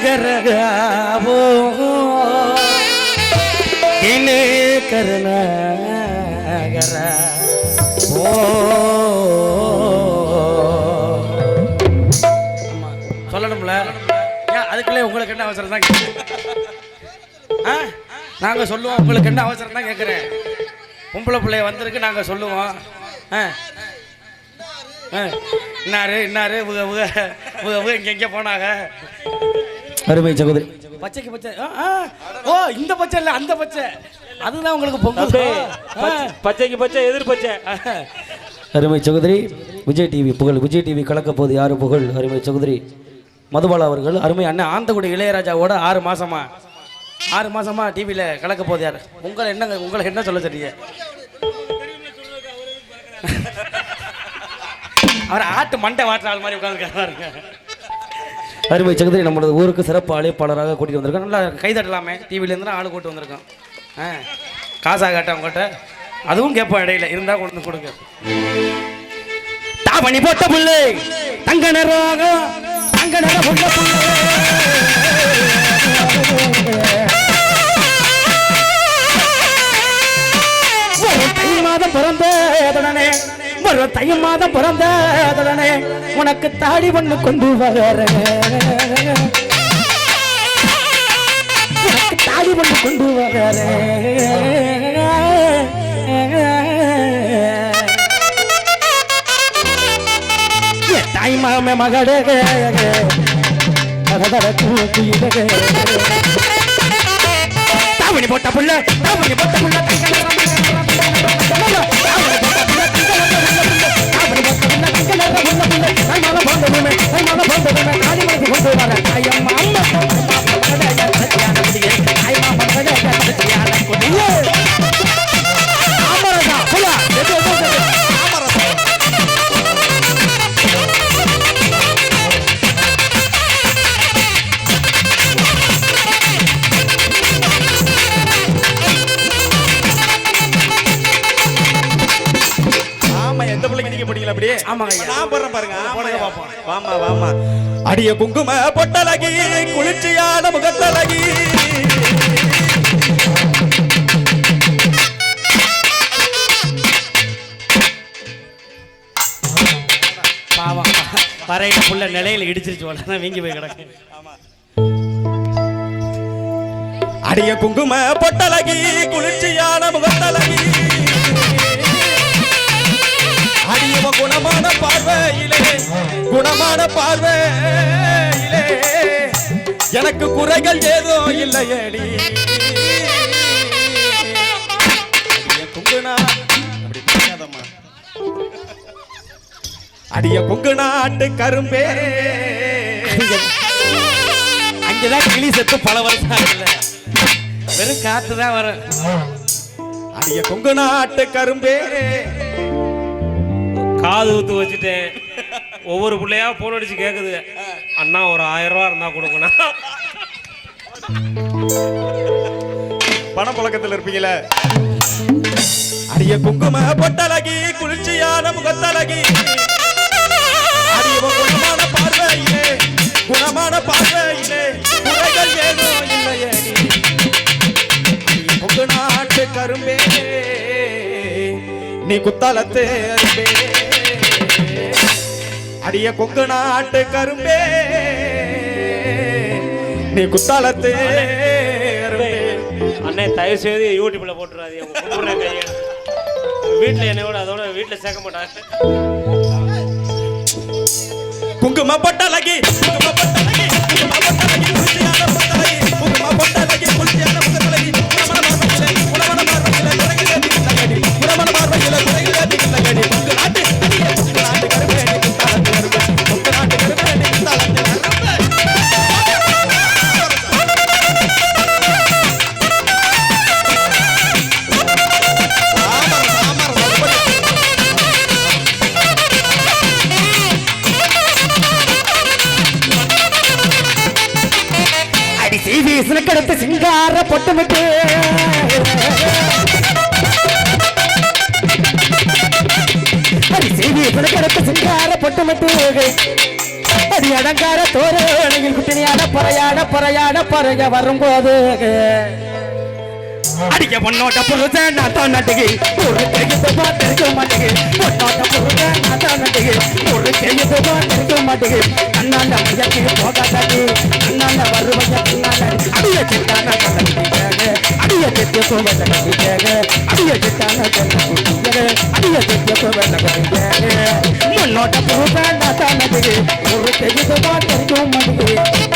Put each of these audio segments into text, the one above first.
கருணகரகாவோ இனே கருணகர ஓ சொல்லணும்ல அதுக்குள்ளே உங்களுக்கு என்ன அவசரம் தான் நாங்கள் சொல்லுவோம் உங்களுக்கு என்ன அவசரம் தான் கேட்குறேன் பொம்பளை பிள்ளைய வந்திருக்கு நாங்கள் சொல்லுவோம் இன்னாரு இங்கே எங்கே போனாங்க அருமை சகோதரி பச்சைக்கு பச்சை ஓ இந்த பச்சை இல்லை அந்த பச்சை அதுதான் உங்களுக்கு பொங்கல் பச்சைக்கு பச்சை எதிர் பச்சை அருமை சகோதரி விஜய் டிவி புகழ் விஜய் டிவி கலக்க போது யாரு புகழ் அருமை சகோதரி மதுபாலா அவர்கள் அருமை அண்ணன் ஆந்தகுடி இளையராஜாவோட 6 மாசமா டிவியில் கலக்க போது யார் உங்களை என்ன சொல்ல சொன்னீங்க அவர் ஆட்டு மண்டை வாட்டுற ஆள் மாதிரி உட்காந்துருக்காருங்க அருமை சகோதரி நம்மளோட ஊருக்கு சிறப்பு அழைப்பாளராக கூட்டிகிட்டு வந்திருக்கோம் நல்லா கைதட்டலாமே டிவிலேருந்து ஆள் கூட்டு வந்திருக்கோம் காசாக காட்ட அவங்ககிட்ட அதுவும் கேட்போம் இடையில இருந்தால் கொண்டு கொடுங்க தாவணி போட்ட புள்ளை தங்க நிறாக தங்க நிற புள்ள தை மாதம் பிறந்தே ஒரு தை மாதம் பிறந்தே உனக்கு தாடி ஒண்ணு கொண்டு வரேன் உனக்கு தாடி ஒண்ணு கொண்டு வரேன் தாய் மாமே மகளே தாவணி போட்ட புள்ள அடிய குங்கும பொட்டலகி குளிர்ச்சியான முகத்தலகி பாவம் பறையில புள்ள நிலையில இடிச்சிருச்சு வீங்கி போய் கிடக்கு அடிய குங்கும பொட்டலகி குளிர்ச்சியான முகத்தலகி அடியவ குணமான பார்வையிலே எனக்கு குறைகள் ஏதோ இல்லையடி அடிய கொங்கு நாட்டு கரும்பே அங்கதான் கிளி செத்து பல வருஷம் இல்ல வெறும் காத்துதான் வரும் அடிய கொங்கு நாட்டு கரும்பே காது ஊத்து வச்சுட்டேன் ஒவ்வொரு பிள்ளையா போன் அடிச்சு கேக்குது அண்ணா ஒரு 1000 ரூபா இருந்தா கொடுக்கணும் பண புழக்கத்தில் இருப்பீங்களே அடிய குங்கும பொட்டலகி குளிர்ச்சியான முகத்தலகி அடிய குணமான பார்வையிலே குறைகள் ஏதோ இல்லையே கொங்கு நாட்டு கரும்பே நீ குத்தாலத்தே அரும்பே அடிய கொங்கு நாட்டு கரும்பே நீ குத்தாலத்தே அரும்பே அண்ணே தயவு செய்து யூடியூப்ல போட்டுறாதீங்க வீட்டுல என்னோட அதோட வீட்டுல சேர்க்க மாட்டாங்க குங்கும பொட்டலகி குளிர்ச்சியான முகத்தலகி குங்கும பொட்டலகி குளிர்ச்சியான முகத்தலகி குணமான பார்வையிலே சிலக்கடுத்து சிங்கார பொட்டுமிட்டு சிலக்கடுத்து சிங்கார பொட்டுமிட்டு அடி அடங்கார தோரணையில் குட்டினி பறைய வரும்போது அடிக்க பொண்ணோட்ட புருஷ நான் தான் நட்டுகி ஒரு கையத்து பார்த்திருக்க மாட்டேங்க பொண்ணோட்ட புருஷ நான் தான் நட்டுகி ஒரு கையத்து பார்த்திருக்க மாட்டேங்க கண்ணாண்ட மையக்கு போகாதாடி கண்ணாண்ட வருவைய கண்ணாண்ட அடிய சிட்டான கண்ணாங்க அடிய செத்திய கோவல கட்டிங்க அடிய சிட்டான கண்ணாங்க அடிய செத்திய கோவல கட்டிங்க பொண்ணோட்ட புருஷ நான் தான் நட்டுகி ஒரு கையத்து பார்த்திருக்க மாட்டேங்க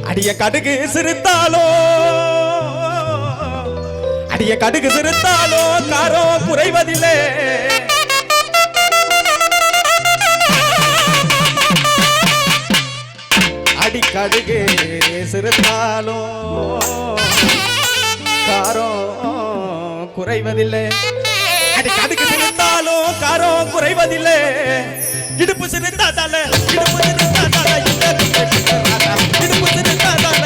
அடிய கடுகு சிறுத்தாலோ அடிய கடுகு சிறுத்தாலோ காரோ குறைவதில்லை அடி கடுகு சிறுத்தாலோ காரோ குறைவதில்லை அடி கடுகு சிறுத்தாலோ காரோ குறைவதில்லை இடுப்பு சிறுத்தாதால இடுப்பு சிறுத்தாதால இடுப்பு சிறுத்தாதால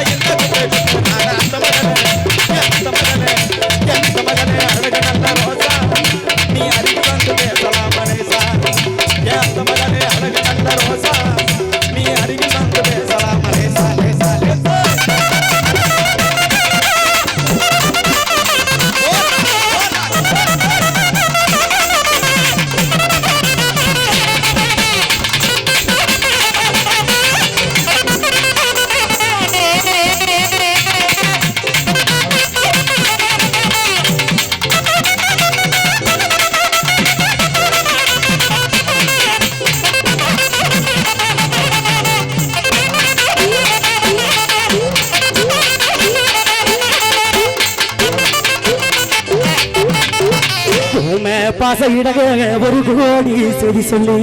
அந்த மகனே அழகு நல்ல ரோசா நீ அருகில் வந்து பேசலாம் மனேசா அந்த மகனே அழகு நல்ல ரோசா நீ அருகில் வந்து பேசலாம் மனேசா லேசா லேசா பாசையிடக ஒரு கோடி செய்தி சொல்லி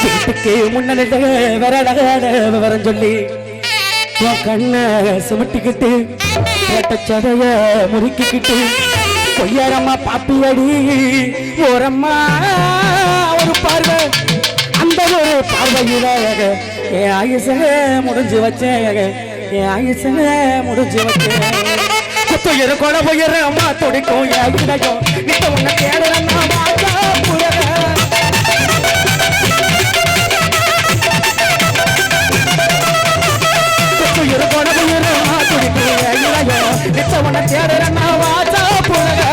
வீட்டுக்கு முன்னணிட விரடக விவரம் சொல்லி உன் கண்ணை சுமட்டிக்கிட்டு சதைய முறுக்கிக்கிட்டு கொய்யாரம்மா பாப்பியடி ஓரம்மா ஒரு பார்வை அந்த ஒரு பார்வையில என் ஆயுச முடிஞ்சு வச்சேன் என் ஆயுச முடிஞ்சு வச்சேன் துயர கொலை உயர அம்மா துடிக்கும் யாருடையும் நித்த உன்னை தேடுறம்மா வாழா புயர துயர கொலை உயர அம்மா துடிக்கும் யாருடையும் நித்த உன்னை தேடுறம்மா வாழா புயர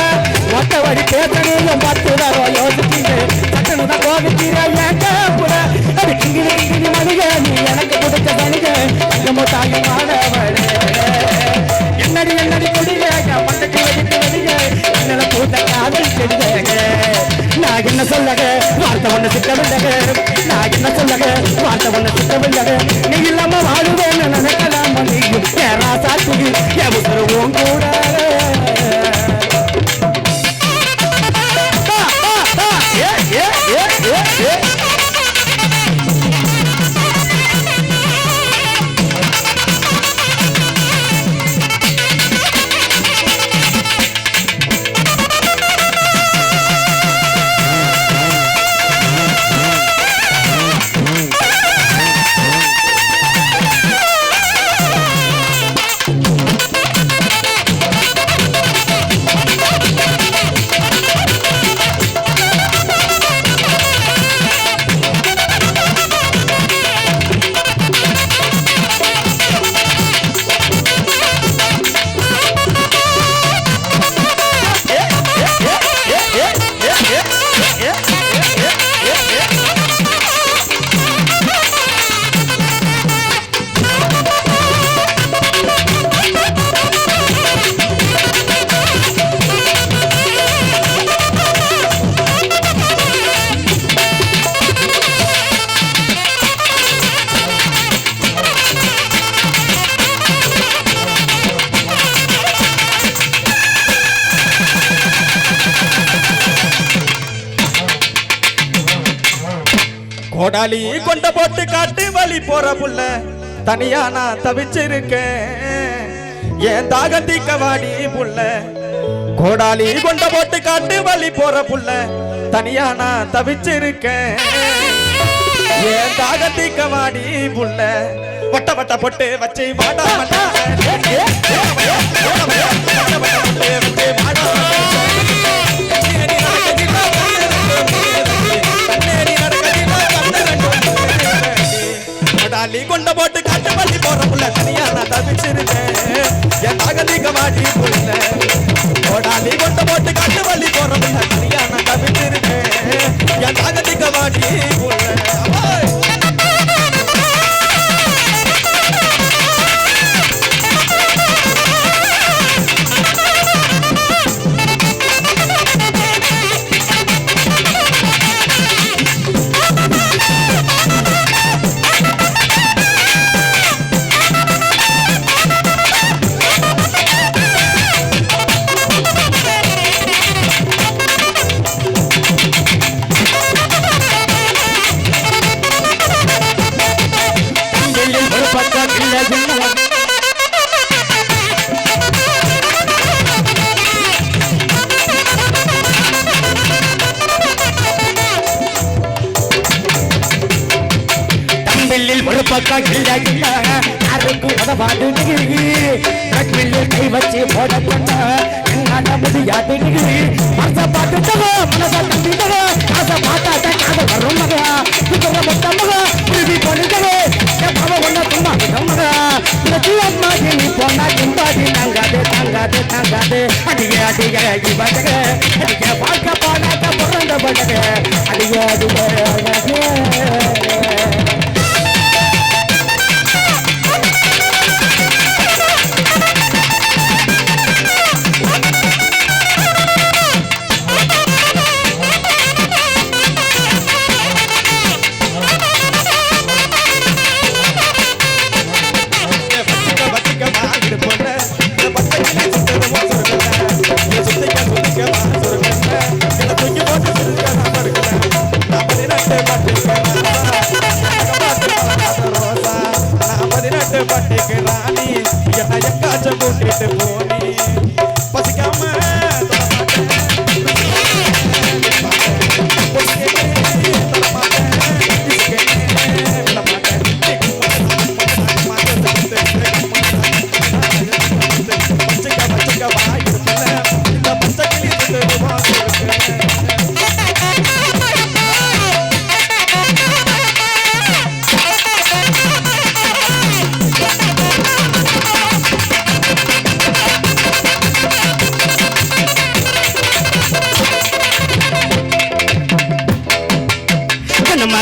மொத்த வழி பேசணையும் பார்த்து தரோ யோசிச்சீங்க சட்டனு தான் கோவித்தீர ஏங்க புற அது கிங்கினி மணிக நீ எனக்கு கொடுத்த தனிக அங்கமோ தாயும் மாணவனே என்னடி கொடிக மண்டக்கு வெடித்து வெடிக என்னல பூத்த காதல் செடிக நான் என்ன சொல்லக வார்த்தை ஒண்ணு சிக்கவில்லக நான் என்ன சொல்லக வார்த்தை ஒண்ணு சிக்கவில்லக நீ இல்லாம வாழுவேன்னு நினைக்கலாம் நீயும் ஏறா சாத்துக்கு என் உத்தரவும் கூட கோடாலி கொண்ட போட்டு காட்டு வழி போற புள்ள தனியா நான் தவிச்சிருக்கேன் ஏன் தாகம் தீக்க வாடி புள்ள கோடாலி கொண்ட போட்டு காட்டு வழி போற புள்ள தனியா நான் தவிச்சிருக்கேன் ஏன் தாகத்திக்க மாடி புள்ள வட்ட வட்ட பொட்டு வச்சு மாடா மாட்டா கொண்ட போட்டு காட்டு பள்ளி போற புள்ள தனியா நான் தவிச்சிருக்கேன் என் தாகத்திக்க மாடி புள்ள ஓடாலி கொண்ட போட்டு காட்டு பள்ளி போற புள்ள தனியா நான் தவிச்சிருக்கேன் என் தாகத்திக்க மாடி புள்ள ஒரு பக்கம் கிள்ள கிள்ள யாருக்கு உதவாது கை வச்சு போட சொன்ன என்னால முடியாது மனச பாட்டுட்டவோ மனச தம்பிட்டவோ ஆசை பார்த்தாட்ட காத வரும் மகா இப்ப மொத்த மகா உறுதி பொழுதவோ ஒன்ன தும்மா மகா இந்த தூவம்மா நீ போனா தும்பாதி தாங்காது தாங்காது தாங்காது அடிய அடிய இவக அடிக்க பார்க்க போனாக்க பிறந்த படக அடிய அடிய பட்டிக்கு ராணி என்ன எங்காச்சும் கூட்டிட்டு போனி பசிக்காம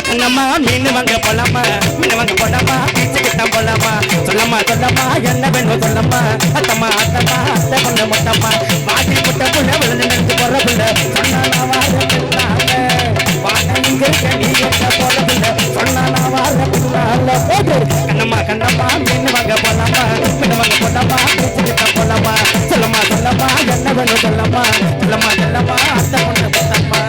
கண்ணம்மா மீன் வாங்க போலாமா மீன் வாங்க போலாமா பீச்சுக்கிட்டான் போலாமா சொல்லம்மா சொல்லம்மா என்ன வேணும் சொல்லம்மா அத்தம்மா அத்தம்மா அத்தை கொண்ட முட்டம்மா வாட்டி முட்டை புள்ள விழுந்து நிறுத்து போற புள்ள சொன்னா வாழ வாங்க இங்க நீ என்ன போற புள்ள சொன்னா வாழ போட்டு கண்ணம்மா கண்ணம்மா மீன் வாங்க போலாமா மீன் வாங்க போலாமா பீச்சுக்கிட்டான் போலாமா சொல்லம்மா சொல்லம்மா என்ன வேணும் சொல்லம்மா சொல்லம்மா சொல்லம்மா அத்தை கொண்ட முட்டம்மா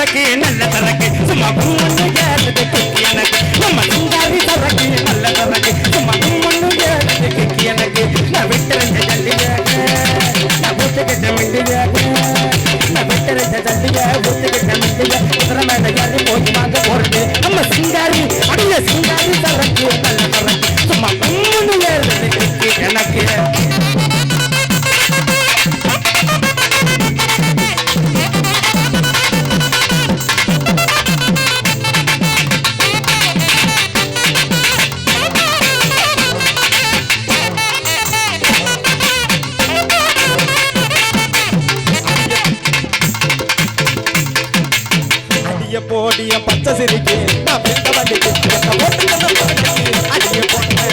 சரக்கு நல்ல சரக்கு சும்மா கும்மண்ணு கேட்டது கிக்கி எனக்கு நம்ம சிங்காரி சரக்கு நல்ல சரக்கு சும்மா கும்மண்ணு கேட்டது கிக்கி எனக்கு நான் விட்டுறந்த ஜல்லியாக நான் ஊத்துக்கிட்ட மிண்டியாக நான் விட்டுறந்த ஜல்லியாக ஊத்துக்கிட்ட மிண்டியாக குதிரை மேல ஏறி போய் வாங்க போறது நம்ம சிங்காரி அடிய சிங்காரி சரக்கு நல்ல சரக்கு சும்மா கும்மண்ணு கேட்டது கிக்கி எனக்கு போடிய பச்சை சிரிக்கு நான் பெத்த வண்டிக்கு என்ன போட்டு அடிய போட்டு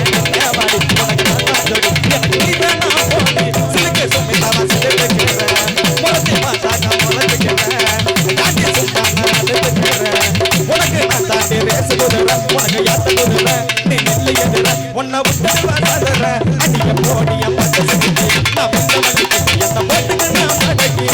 உனக்கு நான் ஜோடி எனக்கு நீ வேணா போடி சிலுக்கு சுமிதாவா சிலுக்கிறேன் முளத்தி மாட்டாக்கா முளத்துக்கிறேன் காட்டி சுத்தாங்க அழுத்துக்கிறேன் உனக்கு நான் தாண்டி ரேசு குதிரை உனக்கு யாத்த குதிரை நீ நெல்லி எதிர உன்னை விட்டு வராதுற அடிய போடிய பச்சை சிரிக்கு நான் பெத்த வண்டிக்கு என்ன போட்டுக்கு நான் மடக்கி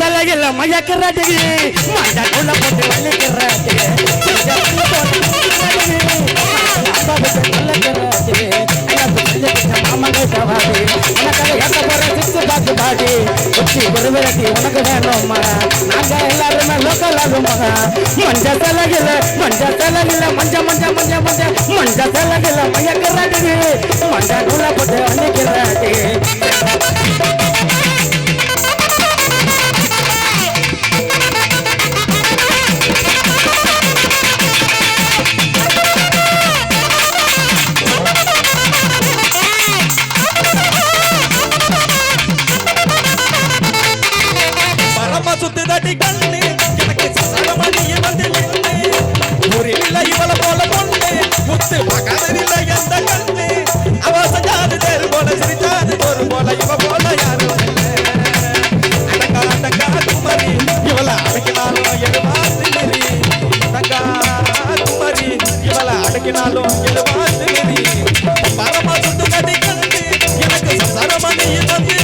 சலகில மயக்கிறாடி மஞ்ச உள்ள போட்டு வலிக்கிறாடி உனக்கு வேணுமா நாங்க எல்லாருமே லோக்கல் ஆகுமா மஞ்ச சலகில மஞ்ச சலகில மஞ்ச மஞ்ச மஞ்ச மஞ்ச மஞ்ச சலகில மயக்கிறாடி மஞ்ச உள்ள போட்டு வலிக்கிறாடி சுத்துதடி கண்ணு எனக்கு சசரமணிய வந்து நின்று ஒரு இல்லை இவள போல பொண்ணு முத்து பகாதரில்லை எந்த கண்ணு அவ சஜாது தேர் போல சிரிச்சாது ஒரு போல இவ போல யாரும் அடங்கா அடங்கா குமரி இவள அடக்கினாலும் எழுவாத்து நெறி அடங்கா குமரி இவள அடக்கினாலும் எழுவாத்து நெறி பரமா சுத்துதடி கண்ணு எனக்கு சசரமணிய வந்து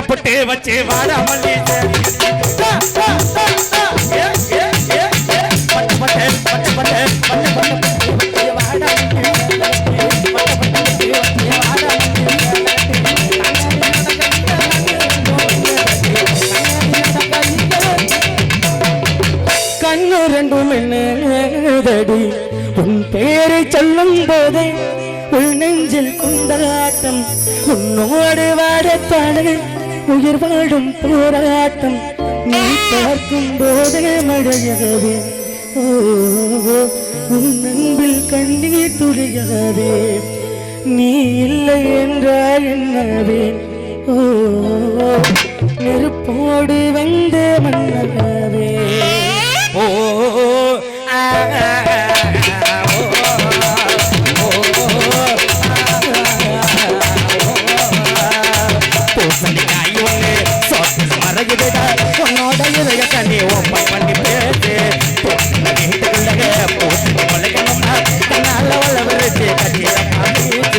பட்டு வச்சு வாடா மல்லி கண்ணு ரெண்டும் என்னடி உன் பேரை சொல்லும் போதே உள் நெஞ்சில் குந்தாட்டம் உன்னோடு வாடத்தாடு உயிர் வாடும் போராட்டம் நீ பார்க்கும் போதே மழையகவே உன் அன்பில் கண்ணீர் துளியகவே நீ இல்லை என்றால் என்னவே நெருப்போடு வந்த மன்னகவே உன்னோட இதய கண்ணி ஓப்பன் பண்ணி பேசு வீட்டுக்குள்ளக போட்டு கொலைக்கணும்னா கண்ணால வளவரைச்சு கட்டிட காமிச்சு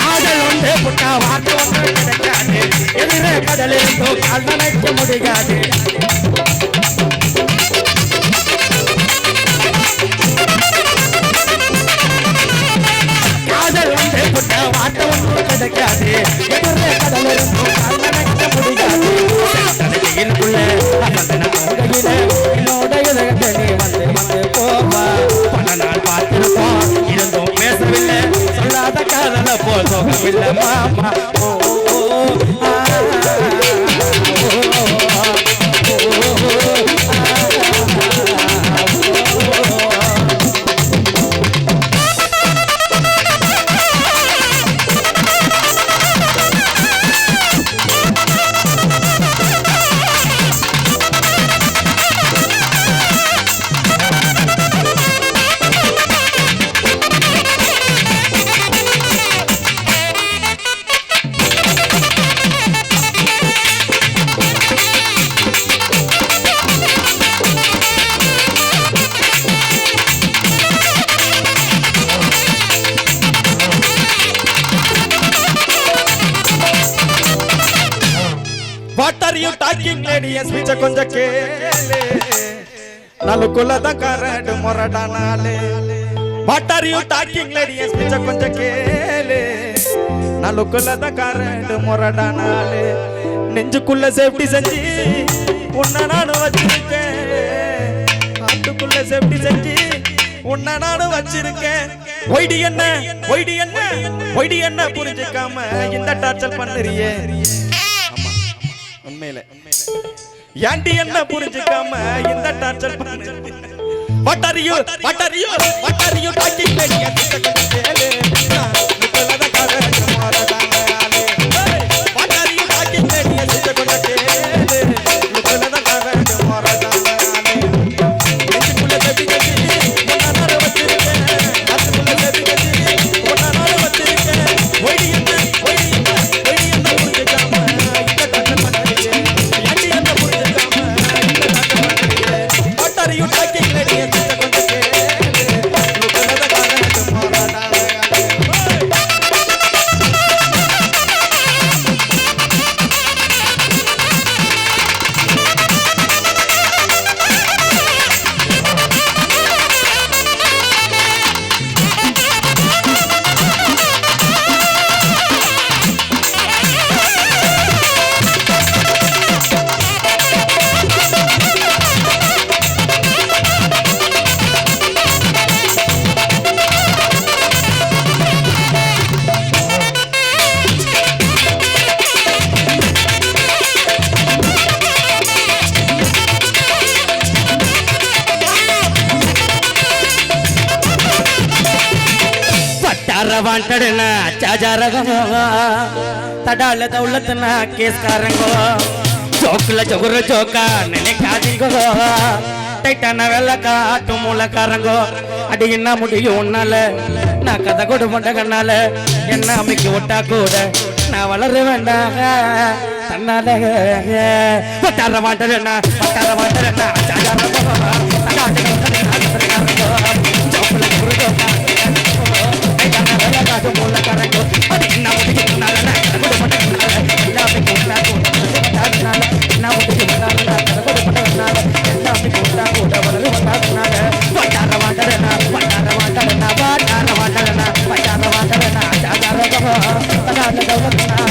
ஆதல் ஒன்று புட்டா வார்த்தை ஒன்று கிடைக்காது எதிர கடலில் கால் நினைக்க முடியாது வார்த்தை கிடைக்காது எதிரே கடல் இருந்தும் கால் நினைக்க முடியாது கடலுக்குள்ள கையில என்னோட இதயத்தை நீ வந்து வந்து போவா பல நாள் பார்த்திருக்கோம் இருந்தும் பேசவில்லை சொல்லாத காதல போல் சோகமில்லை மாமா ஓ What are you talking, lady? Speech கொஞ்சம் கேளு நாளுக்குள்ளதான் கரடு முரடானாலே. What are you talking, lady? Speech கொஞ்சம் கேளு நாளுக்குள்ளதான் கரடு முரடானாலே. நெஞ்சுக்குள்ள சேஃப்டி செஞ்சு உன்னை நானும் வச்சிருக்கேன். ஆட்டுக்குள்ள சேஃப்டி செஞ்சு உன்னை நானும் வச்சிருக்கேன். ஒய்டி என்ன ஒய்டி என்ன ஒய்டி என்ன புரிஞ்சுக்காம இந்த டார்ச்சர் பண்ணுறியே. உண்மையில ஏண்டி என்ன புரிஞ்சுக்காம இந்த டார்ச்சர் பண்ணு. What are you talking, lady? கேளு நிக்கலத கரடு மரடானாலே. What are you talking, lady? கேளு நிக்கலத கரடு மரடானாலே. நெஞ்சுக்குள்ள தட்டி தட்டி உன்னை நான் வச்சிருக்கேன். அதுக்குள்ள தட்டி தட்டி உன்னை நான் வச்சிருக்கேன். ஒய்டி என்ன புரிஞ்சுக்காம இந்த டார்ச்சர் பண்ணுறியே. ஏண்டி என்ன புரிஞ்சுக்காம இந்த torture பண்ணுறியே. What are you talking, lady? கொஞ்சம் கேளு நிக்கலத கரடு மரடானாலே. వాంటడనా చాజారగో తడాల దౌలతనా కేస్కారంగో జోకుల జగురు జోక నెనే కాదిగో டைட்டான வெள்ளக்காட்டு மூலக்காரங்கோ அடியின்னா முடியும் உன்னால நான் கதை கொடு மண்ட கண்ணால என்ன அமைக்க விட்டா கூட நான் வளர வேண்டாங்க தன்னால வட்டார மாட்டேன்னா ஜோக்குல ஜகுரு ஜோக்க மூலக்காரங்கோ அது என்ன முடியும் உன்னால நான் கதை கொடு மண்ட கண்ணால எல்லாமே கூட்டா கூட என்ன முடியும் உன்னால நான் கதை கொடு மண்ட கண்ணால எல்லாமே கூட்டா கூட வளர வந்தாங்க வட்டார மாட்டேன்னா ஜாகாரகோ தன்னால